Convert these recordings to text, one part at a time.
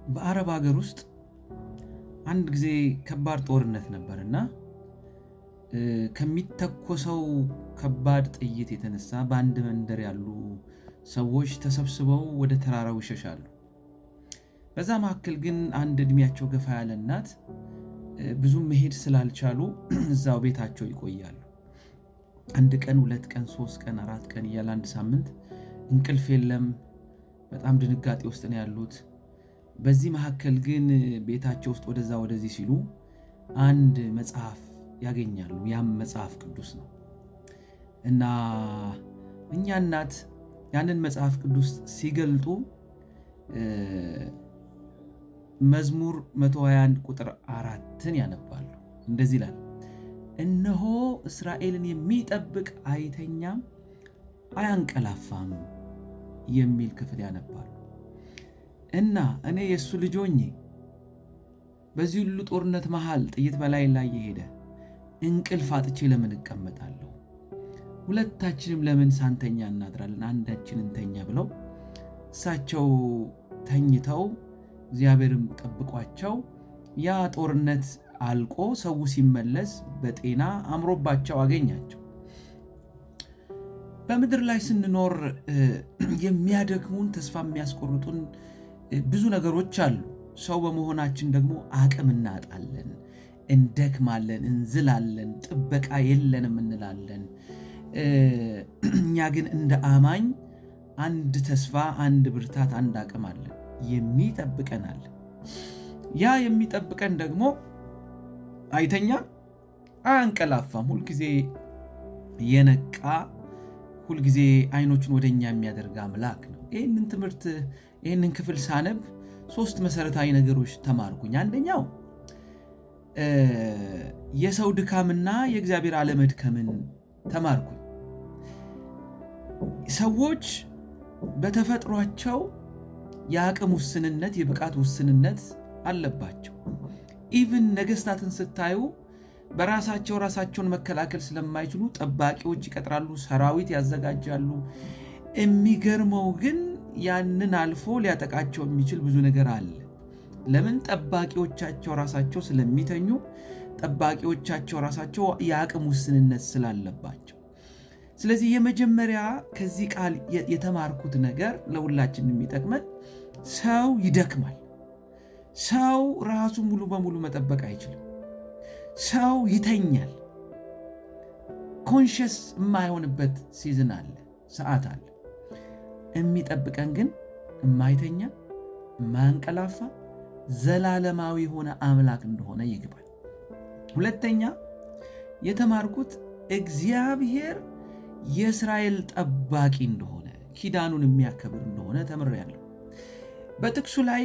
በአረብ ሀገር ውስጥ አንድ ጊዜ ከባድ ጦርነት ነበርና ከሚተኮሰው ከባድ ጥይት የተነሳ በአንድ መንደር ያሉ ሰዎች ተሰብስበው ወደ ተራራው ይሸሻሉ። በዛ መካከል ግን አንድ እድሜያቸው ገፋ ያለ እናት ብዙም መሄድ ስላልቻሉ እዛው ቤታቸው ይቆያሉ። አንድ ቀን፣ ሁለት ቀን፣ 3 ቀን፣ 4 ቀን እያለ አንድ ሳምንት እንቅልፍ የለም። በጣም ድንጋጤ ውስጥ ነው ያሉት። በዚህ መካከል ግን ቤታቸው ውስጥ ወደዛ ወደዚህ ሲሉ አንድ መጽሐፍ ያገኛሉ። ያም መጽሐፍ ቅዱስ ነው እና እኛ እናት ያንን መጽሐፍ ቅዱስ ሲገልጡ መዝሙር 121 ቁጥር 4ን ያነባሉ። እንደዚህ ይላል፣ እነሆ እስራኤልን የሚጠብቅ አይተኛም አያንቀላፋም የሚል ክፍል ያነባሉ። እና እኔ የእሱ ልጅ ሆኜ በዚህ ሁሉ ጦርነት መሃል ጥይት በላይ ላይ የሄደ እንቅልፍ አጥቼ ለምን እቀመጣለሁ? ሁለታችንም ለምን ሳንተኛ እናድራለን? አንዳችን እንተኛ ብለው እሳቸው ተኝተው እግዚአብሔርም ጠብቋቸው ያ ጦርነት አልቆ ሰው ሲመለስ በጤና አምሮባቸው አገኛቸው። በምድር ላይ ስንኖር የሚያደክሙን ተስፋ የሚያስቆርጡን ብዙ ነገሮች አሉ። ሰው በመሆናችን ደግሞ አቅም እናጣለን፣ እንደክማለን፣ እንዝላለን፣ ጥበቃ የለንም እንላለን። እኛ ግን እንደ አማኝ አንድ ተስፋ፣ አንድ ብርታት፣ አንድ አቅም አለን። የሚጠብቀናል። ያ የሚጠብቀን ደግሞ አይተኛም አያንቀላፋም። ሁልጊዜ የነቃ ሁልጊዜ አይኖቹን ወደኛ የሚያደርግ አምላክ ነው። ይህንን ክፍል ሳነብ 3 መሰረታዊ ነገሮች ተማርኩኝ። አንደኛው የሰው ድካምና የእግዚአብሔር አለመድከምን ተማርኩኝ። ሰዎች በተፈጥሯቸው የአቅም ውስንነት፣ የብቃት ውስንነት አለባቸው። ኢቭን ነገስታትን ስታዩ በራሳቸው ራሳቸውን መከላከል ስለማይችሉ ጠባቂዎች ይቀጥራሉ፣ ሰራዊት ያዘጋጃሉ። የሚገርመው ግን ያንን አልፎ ሊያጠቃቸው የሚችል ብዙ ነገር አለ። ለምን? ጠባቂዎቻቸው ራሳቸው ስለሚተኙ፣ ጠባቂዎቻቸው ራሳቸው የአቅም ውስንነት ስላለባቸው። ስለዚህ የመጀመሪያ ከዚህ ቃል የተማርኩት ነገር ለሁላችን የሚጠቅመን ሰው ይደክማል። ሰው ራሱ ሙሉ በሙሉ መጠበቅ አይችልም። ሰው ይተኛል። ኮንሽስ የማይሆንበት ሲዝን አለ፣ ሰዓት አለ። የሚጠብቀን ግን የማይተኛ የማያንቀላፋ ዘላለማዊ የሆነ አምላክ እንደሆነ ይግባል። ሁለተኛ የተማርኩት እግዚአብሔር የእስራኤል ጠባቂ እንደሆነ፣ ኪዳኑን የሚያከብር እንደሆነ ተምሬያለሁ። በጥቅሱ ላይ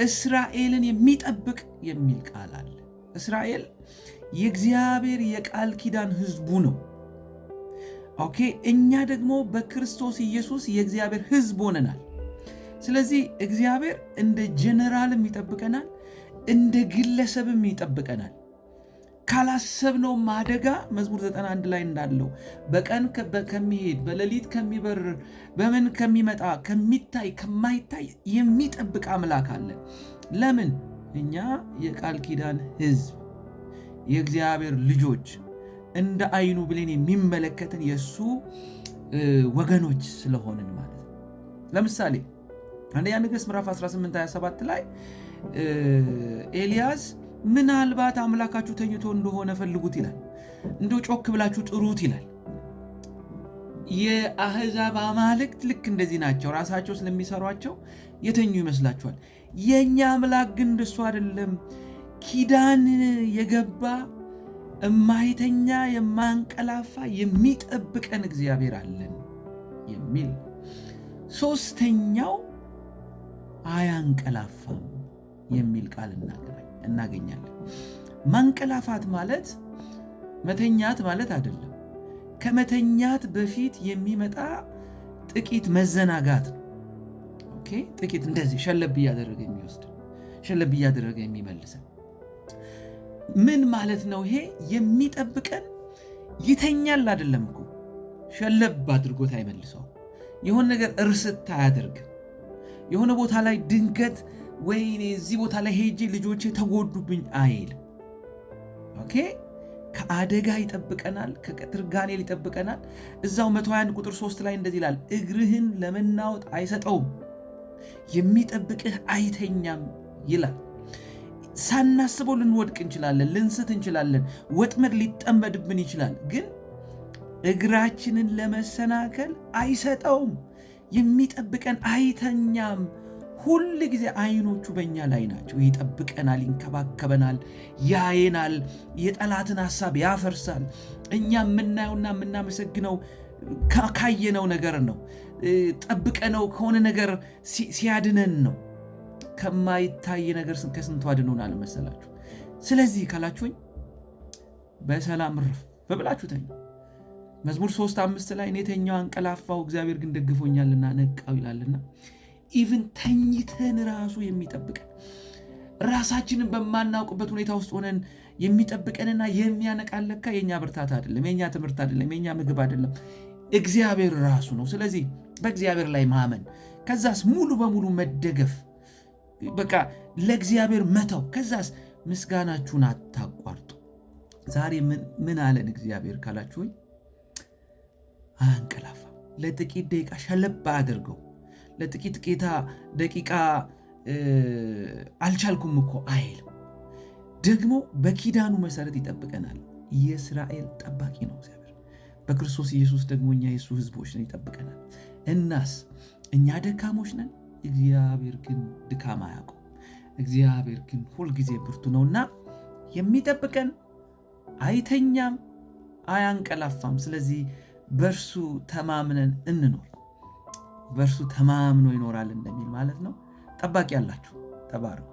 እስራኤልን የሚጠብቅ የሚል ቃል አለ። እስራኤል የእግዚአብሔር የቃል ኪዳን ሕዝቡ ነው። ኦኬ፣ እኛ ደግሞ በክርስቶስ ኢየሱስ የእግዚአብሔር ሕዝብ ሆነናል። ስለዚህ እግዚአብሔር እንደ ጀነራልም ይጠብቀናል፣ እንደ ግለሰብም ይጠብቀናል። ካላሰብነው አደጋ መዝሙር 91 ላይ እንዳለው በቀን ከሚሄድ በሌሊት ከሚበር በምን ከሚመጣ ከሚታይ ከማይታይ የሚጠብቅ አምላክ አለ። ለምን? እኛ የቃል ኪዳን ሕዝብ የእግዚአብሔር ልጆች እንደ አይኑ ብሌን የሚመለከትን የእሱ ወገኖች ስለሆንን ማለት ነው። ለምሳሌ አንደኛ ነገሥት ምዕራፍ 18:27 ላይ ኤልያስ ምናልባት አምላካችሁ ተኝቶ እንደሆነ ፈልጉት ይላል፣ እንደው ጮክ ብላችሁ ጥሩት ይላል። የአሕዛብ አማልክት ልክ እንደዚህ ናቸው። ራሳቸው ስለሚሰሯቸው የተኙ ይመስላችኋል። የእኛ አምላክ ግን እንደሱ አይደለም። ኪዳን የገባ የማይተኛ የማንቀላፋ የሚጠብቀን እግዚአብሔር አለን የሚል። ሶስተኛው አያንቀላፋም የሚል ቃል እናገኛለን። ማንቀላፋት ማለት መተኛት ማለት አይደለም። ከመተኛት በፊት የሚመጣ ጥቂት መዘናጋት ነው። ኦኬ፣ ጥቂት እንደዚህ ሸለብ እያደረገ የሚወስድ፣ ሸለብ እያደረገ የሚመልሰን ምን ማለት ነው? ይሄ የሚጠብቀን ይተኛል አይደለም እኮ፣ ሸለብ አድርጎት አይመልሰው። የሆነ ነገር እርስት አያደርግም። የሆነ ቦታ ላይ ድንገት ወይኔ እዚህ ቦታ ላይ ሄጄ ልጆቼ ተጎዱብኝ አይልም። ኦኬ ከአደጋ ይጠብቀናል፣ ከቀትር ጋኔል ይጠብቀናል። እዛው 121 ቁጥር 3 ላይ እንደዚህ ይላል፣ እግርህን ለመናወጥ አይሰጠውም፣ የሚጠብቅህ አይተኛም ይላል። ሳናስበው ልንወድቅ እንችላለን፣ ልንስት እንችላለን፣ ወጥመድ ሊጠመድብን ይችላል። ግን እግራችንን ለመሰናከል አይሰጠውም፣ የሚጠብቀን አይተኛም። ሁል ጊዜ አይኖቹ በእኛ ላይ ናቸው። ይጠብቀናል፣ ይንከባከበናል፣ ያየናል፣ የጠላትን ሐሳብ ያፈርሳል። እኛ የምናየውና የምናመሰግነው ካየነው ነገር ነው። ጠብቀነው ከሆነ ነገር ሲያድነን ነው። ከማይታይ ነገር ከስንቱ አድኖናል መሰላችሁ። ስለዚህ ካላችሁኝ በሰላም ረፍ በብላችሁ ተኙ። መዝሙር 3:5 ላይ እኔ ተኛው አንቀላፋው፣ እግዚአብሔር ግን ደግፎኛልና ነቃው ይላልና ኢቭን ተኝተን ራሱ የሚጠብቀን ራሳችንን በማናውቅበት ሁኔታ ውስጥ ሆነን የሚጠብቀንና የሚያነቃን ለካ የኛ ብርታት አይደለም፣ የኛ ትምህርት አይደለም፣ የኛ ምግብ አይደለም፣ እግዚአብሔር ራሱ ነው። ስለዚህ በእግዚአብሔር ላይ ማመን፣ ከዛስ ሙሉ በሙሉ መደገፍ፣ በቃ ለእግዚአብሔር መተው፣ ከዛስ ምስጋናችሁን አታቋርጡ። ዛሬ ምን አለን እግዚአብሔር ካላችሁኝ፣ አንቀላፋ፣ ለጥቂት ደቂቃ ሸለብ አድርገው፣ ለጥቂት ደቂቃ አልቻልኩም እኮ አይልም። ደግሞ በኪዳኑ መሰረት ይጠብቀናል። የእስራኤል ጠባቂ ነው እግዚአብሔር። በክርስቶስ ኢየሱስ ደግሞ እኛ የሱ ሕዝቦች ነን፣ ይጠብቀናል። እናስ እኛ ደካሞች ነን፣ እግዚአብሔር ግን ድካም አያውቀውም። እግዚአብሔር ግን ሁልጊዜ ብርቱ ነውና የሚጠብቀን አይተኛም፣ አያንቀላፋም። ስለዚህ በእርሱ ተማምነን እንኖር። በእርሱ ተማምኖ ይኖራል እንደሚል ማለት ነው። ጠባቂ ያላችሁ ተባረኩ።